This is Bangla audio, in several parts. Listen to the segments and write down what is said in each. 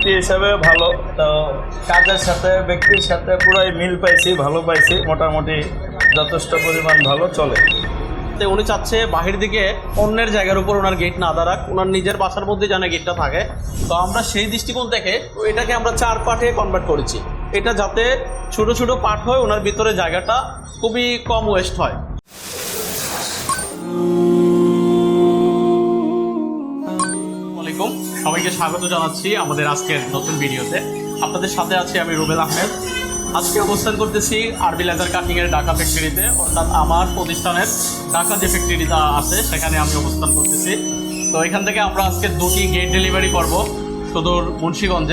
ব্যক্তি হিসাবে ভালো, তো কাজের সাথে ব্যক্তির সাথে পুরাই মিল পাইছি, ভালো পাইছি, মোটামুটি যথেষ্ট পরিমাণ ভালো চলে। উনি চাচ্ছে বাহির দিকে অন্যের জায়গার উপর ওনার গেট না দাঁড়াক, ওনার নিজের বাসার মধ্যে যেন গেটটা থাকে। তো আমরা সেই দৃষ্টিকোণ থেকে এটাকে আমরা 4 পার্টে কনভার্ট করেছি, এটা যাতে ছোট ছোট পার্ট হয়, ওনার ভিতরে জায়গাটা খুবই কম ওয়েস্ট হয়। সবাইকে স্বাগত জানাচ্ছি আমাদের আজকের নতুন ভিডিওতে। আপনাদের সাথে আছি আমি রুবেল আহমেদ। আজকে অবস্থান করতেছি আরবি লেদার কাটিংয়ের ঢাকা ফ্যাক্টরিতে, অর্থাৎ আমার প্রতিষ্ঠানের ঢাকা যে ফ্যাক্টরিটা আছে সেখানে আমি অবস্থান করতেছি। তো এখান থেকে আমরা আজকে 2টি গেট ডেলিভারি করব সুদূর মুন্সিগঞ্জ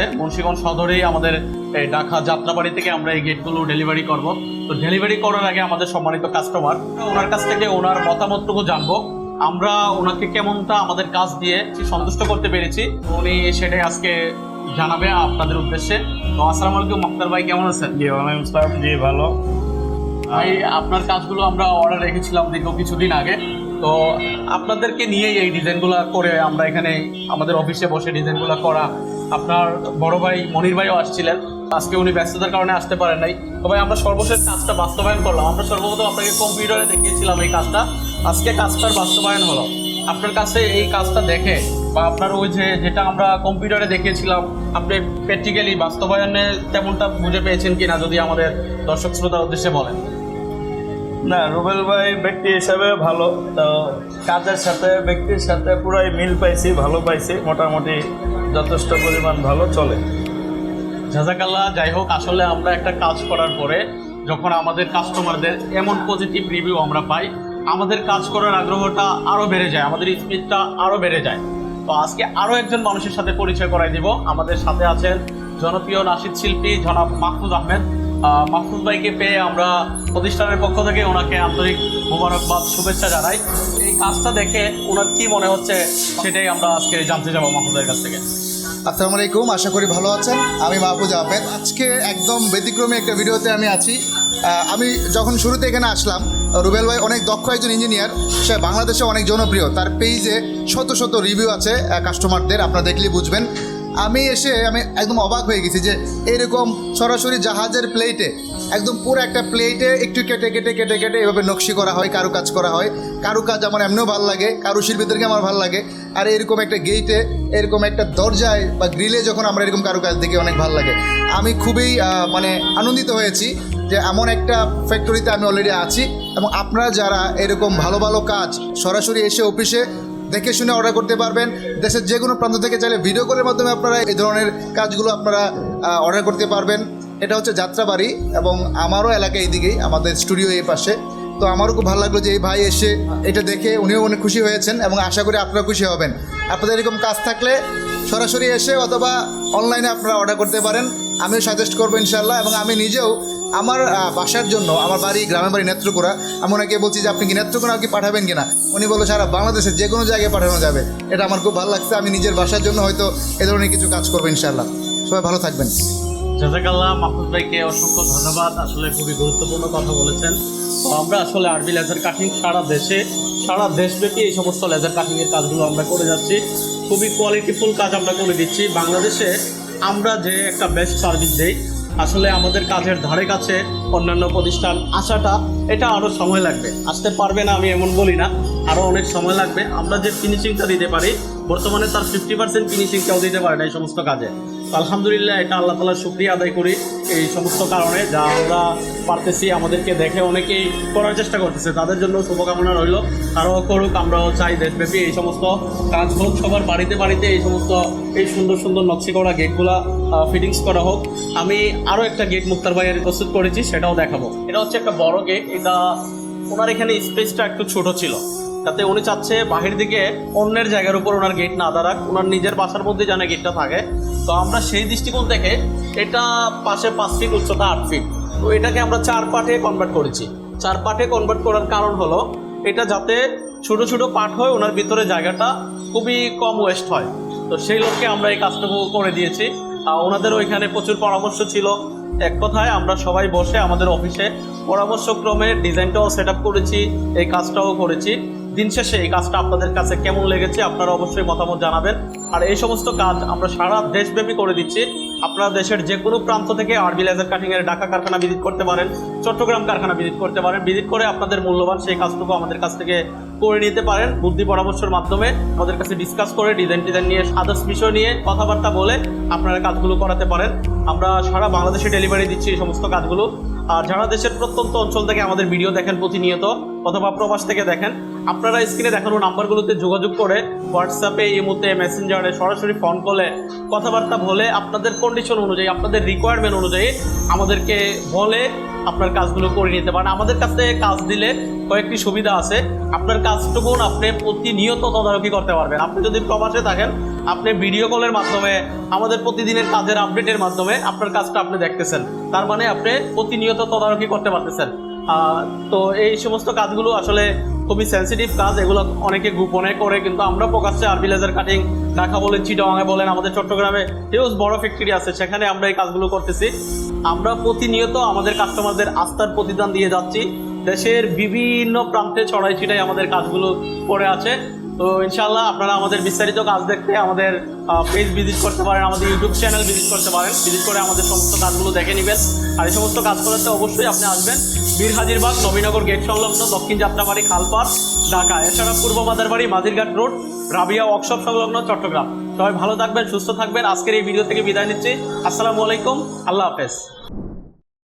সদরেই আমাদের এই ঢাকা যাত্রাবাড়ি থেকে আমরা এই গেটগুলো ডেলিভারি করব। তো ডেলিভারি করার আগে আমাদের সম্মানিত কাস্টমার, ওনার কাছ থেকে ওনার মতামতটুকু জানবো, আমরা ওনাকে কেমনটা আমাদের কাজ দিয়ে সন্তুষ্ট করতে পেরেছি, উনি সেটাই আজকে জানাবে আপনাদের উদ্দেশ্যে। তো আসসালামু আলাইকুম মুক্তার ভাই, কেমন আছেন? জি ওয়ালাইকুম আসসালাম। জি ভালো ভাই। আপনার কাজগুলো আমরা অর্ডার রেখেছিলাম দীর্ঘ কিছুদিন আগে, তো আপনাদেরকে নিয়েই এই ডিজাইনগুলো করে আমরা এখানে আমাদের অফিসে বসে ডিজাইনগুলো করা। আপনার বড় ভাই মনির ভাইও আসছিলেন, আজকে উনি ব্যস্ততার কারণে আসতে পারেন নাই। তবে আমরা সর্বশেষ কাজটা বাস্তবায়ন করলাম। আমরা সর্বপ্রথম আপনাকে কম্পিউটারে দেখিয়েছিলাম এই কাজটা, আজকে কাজটার বাস্তবায়ন হলো। আপনার কাছে এই কাজটা দেখে বা আপনার ওই যেটা আমরা কম্পিউটারে দেখিয়েছিলাম, আপনি প্র্যাকটিক্যালি বাস্তবায়নে তেমনটা বুঝে পেয়েছেন কিনা, যদি আমাদের দর্শক শ্রোতার উদ্দেশ্যে বলেন। না, রুবেল ভাই ব্যক্তি হিসাবে ভালো, তো কাজের সাথে ব্যক্তির সাথে পুরাই মিল পাইছি, ভালো পাইছি, মোটামুটি যথেষ্ট পরিমাণ ভালো চলে। জাজাকাল্লাহ। যাই হোক, আসলে আমরা একটা কাজ করার পরে যখন আমাদের কাস্টমারদের এমন পজিটিভ রিভিউ আমরা পাই, আমাদের কাজ করার আগ্রহটা আরও বেড়ে যায়, আমাদের স্পিডটা আরও বেড়ে যায়। তো আজকে আরও একজন মানুষের সাথে পরিচয় করাই দিব। আমাদের সাথে আছেন জনপ্রিয় নাশিদ শিল্পী জনাব মাহফুজ আহমেদ। মাহফুজ ভাইকে পেয়ে আমরা প্রতিষ্ঠানের পক্ষ থেকে ওনাকে আন্তরিক মোবারকবাদ, শুভেচ্ছা জানাই। এই কাজটা দেখে ওনার কী মনে হচ্ছে সেটাই আমরা আজকে জানতে যাবো মাহফুজের কাছ থেকে। আসসালামু আলাইকুম, আশা করি ভালো আছেন। আমি মাহফুজ আহমেদ। আজকে একদম ব্যতিক্রমী একটা ভিডিওতে আমি আছি। আমি যখন শুরুতে এখানে আসলাম, রুবেল ভাই অনেক দক্ষ একজন ইঞ্জিনিয়ার, সে বাংলাদেশে অনেক জনপ্রিয়, তার পেজে শত শত রিভিউ আছে কাস্টমারদের, আপনারা দেখলেই বুঝবেন। আমি একদম অবাক হয়ে গেছি যে এরকম সরাসরি জাহাজের প্লেটে, একদম পুরো একটা প্লেটে একটু কেটে কেটে কেটে কেটে এভাবে নকশি করা হয়, কারুকাজ করা হয়। কারুকাজ আমার এমনিও ভালো লাগে, কারুশিল্পীদেরকে আমার ভালো লাগে। আর এরকম একটা গেটে, এরকম একটা দরজায় বা গ্রিলে যখন আমরা এরকম কারুকাজ দেখি, অনেক ভালো লাগে। আমি খুবই আনন্দিত হয়েছি যে এমন একটা ফ্যাক্টরিতে আমি অলরেডি আছি, এবং আপনারা যারা এরকম ভালো ভালো কাজ সরাসরি এসে অফিসে দেখে শুনে অর্ডার করতে পারবেন। দেশের যে কোনো প্রান্ত থেকে চাইলে ভিডিও কলের মাধ্যমে আপনারা এই ধরনের কাজগুলো আপনারা অর্ডার করতে পারবেন। এটা হচ্ছে যাত্রাবাড়ি, এবং আমারও এলাকা এইদিকেই, আমাদের স্টুডিও এই পাশে। তো আমারও খুব ভালো লাগলো যে এই ভাই এসে এটা দেখে উনিও অনেক খুশি হয়েছেন, এবং আশা করি আপনারা খুশি হবেন। আপনাদের এরকম কাজ থাকলে সরাসরি এসে অথবা অনলাইনে আপনারা অর্ডার করতে পারেন। আমিও সাজেস্ট করবো ইনশাল্লাহ। এবং আমি নিজেও আমার বাসার জন্য, আমার গ্রামের বাড়ি নেত্রকোনা, আমি ওনাকে বলছি যে আপনি কি নেত্রকোনা কি পাঠাবেন কিনা। উনি বললো সারা বাংলাদেশের যে কোনো জায়গায় পাঠানো যাবে। এটা আমার খুব ভালো লাগছে। আমি নিজের বাসার জন্য হয়তো এ ধরনের কিছু কাজ করবো ইনশাল্লাহ। সবাই ভালো থাকবেন। জাজাকাল্লাহ। মাহফুজ ভাইকে অসংখ্য ধন্যবাদ, আসলে খুবই গুরুত্বপূর্ণ কথা বলেছেন। তো আমরা আসলে আরবি লেজার কাটিং সারা দেশব্যাপী এই সমস্ত লেজার কাটিংয়ের কাজগুলো আমরা করে যাচ্ছি। খুবই কোয়ালিটিফুল কাজ আমরা করে দিচ্ছি। বাংলাদেশে আমরা যে একটা বেস্ট সার্ভিস দিই, আসলে আমাদের কাজের ধারে কাছে অন্যান্য প্রতিষ্ঠান আসাটা, এটা আরও সময় লাগবে। আসতে পারবে না আমি এমন বলি না, আরও অনেক সময় লাগবে। আমরা যে ফিনিশিংটা দিতে পারি, বর্তমানে তার 50% ফিনিশিংটাও দিতে পারে না এই সমস্ত কাজে। আলহামদুলিল্লাহ, এটা আল্লাহ তাআলার শুকরিয়া আদায় করি এই সমস্ত কারণে, যা আমরা পারতেছি। আমাদেরকে দেখে অনেকেই করার চেষ্টা করতেছে, তাদের জন্য শুভকামনা রইল, আরও করুক। আমরাও চাই দেশব্যাপী এই সমস্ত কাজ হোক, সবার বাড়িতে বাড়িতে এই সমস্ত এই সুন্দর সুন্দর নকশি করা গেটগুলা ফিটিংস করা হোক। আমি আরও একটা গেট মুক্তার ভাইয়ের প্রস্তুত করেছি, সেটাও দেখাবো। এটা হচ্ছে একটা বড় গেট। এটা ওনার এখানে স্পেসটা একটু ছোট ছিল, তাতে উনি চাচ্ছে বাহির দিকে অন্যের জায়গার উপর ওনার গেট না দাঁড়াক, ওনার নিজের বাসার মধ্যে যেন গেটটা থাকে। তো আমরা সেই দৃষ্টিকোণ থেকে এটা পাশে 5 ফিট, উচ্চতা 8 ফিট, তো এটাকে আমরা 4 পার্টে কনভার্ট করেছি। 4 পার্টে কনভার্ট করার কারণ হলো, এটা যাতে ছোট ছোট পার্ট হয়, ওনার ভিতরে জায়গাটা খুবই কম ওয়েস্ট হয়। তো সেই লক্ষ্যে আমরা এই কাজটুকু করে দিয়েছি। ওনাদের ওইখানে প্রচুর পরামর্শ ছিল। এক কথায় আমরা সবাই বসে আমাদের অফিসে পরামর্শক্রমে ডিজাইনটাও সেট আপ করেছি, এই কাজটাও করেছি। দিন শেষে এই কাজটা আপনাদের কাছে কেমন লেগেছে আপনারা অবশ্যই মতামত জানাবেন। আর এই সমস্ত কাজ আমরা সারা দেশব্যাপী করে দিচ্ছি। আপনারা দেশের যে কোনো প্রান্ত থেকে আরবি লেজার কাটিংয়ের ঢাকা কারখানা ভিজিট করতে পারেন, চট্টগ্রাম কারখানা ভিজিট করতে পারেন। ভিজিট করে আপনাদের মূল্যবান সেই কাজটুকু আমাদের কাছ থেকে করে নিতে পারেন। বুদ্ধি পরামর্শের মাধ্যমে আমাদের কাছে ডিসকাস করে ডিজাইন নিয়ে আদার্স বিষয় নিয়ে কথাবার্তা বলে আপনারা কাজগুলো করাতে পারেন। আমরা সারা বাংলাদেশে ডেলিভারি দিচ্ছি এই সমস্ত কাজগুলো। আর যারা দেশের প্রত্যন্ত অঞ্চল থেকে আমাদের ভিডিও দেখেন প্রতিনিয়ত অথবা প্রবাস থেকে দেখেন, আপনারা স্ক্রিনে দেখানো নাম্বারগুলোতে যোগাযোগ করে হোয়াটসঅ্যাপে, ইমোতে, মেসেঞ্জারে সরাসরি ফোন কলে কথাবার্তা বলে আপনাদের কন্ডিশন অনুযায়ী, আপনাদের রিকোয়ারমেন্ট অনুযায়ী আমাদেরকে বলে আপনার কাজগুলো করে নিতে পারেন। আমাদের কাছে কাজ দিলে কয়েকটি সুবিধা আছে। আপনার কাজটুকু আপনি প্রতিনিয়ত তদারকি করতে পারবেন। আপনি যদি প্রবাসে থাকেন, আপনি ভিডিও কলের মাধ্যমে আমাদের প্রতিদিনের কাজের আপডেটের মাধ্যমে আপনার কাজটা আপনি দেখতেছেন, তার মানে আপনি প্রতিনিয়ত তদারকি করতে পারতেছেন। তো এই সমস্ত কাজগুলো আসলে খুবই সেন্সিটিভ কাজ, এগুলো অনেকে গোপনে করে, কিন্তু আমরা প্রকাশ্যে আরবি লেজার কাটিং ঢাকা বলেন, চিটাগাঙে বলেন, আমাদের চট্টগ্রামে হিউজ বড় ফ্যাক্টরি আছে, সেখানে আমরা এই কাজগুলো করতেছি। আমরা প্রতিনিয়ত আমাদের কাস্টমারদের আস্থার প্রতিদান দিয়ে যাচ্ছি। দেশের বিভিন্ন প্রান্তে ছড়াই ছিটাই আমাদের কাজগুলো করে আছে। তো ইনশাআল্লাহ আপনারা আমাদের বিস্তারিত কাজ দেখতে আমাদের পেজ ভিজিট করতে পারেন, আমাদের ইউটিউব চ্যানেল ভিজিট করতে পারেন। ভিজিট করে আমাদের সমস্ত কাজগুলো দেখে নেবেন। আর এই সমস্ত কাজ করাতে অবশ্যই আপনি আসবেন বীর হাজিরবাগ নবীনগর গেট সংলগ্ন দক্ষিণ যাত্রাবাড়ি খালপাড় ঢাকা, এছাড়া পূর্ব মাদারবাড়ি মাঝিরঘাট রোড রাবিয়া ওয়ার্কশপ সংলগ্ন চট্টগ্রাম। সবাই ভালো থাকবেন, সুস্থ থাকবেন। আজকের এই ভিডিও থেকে বিদায় নিচ্ছি। আসসালামু আলাইকুম, আল্লাহ হাফেজ।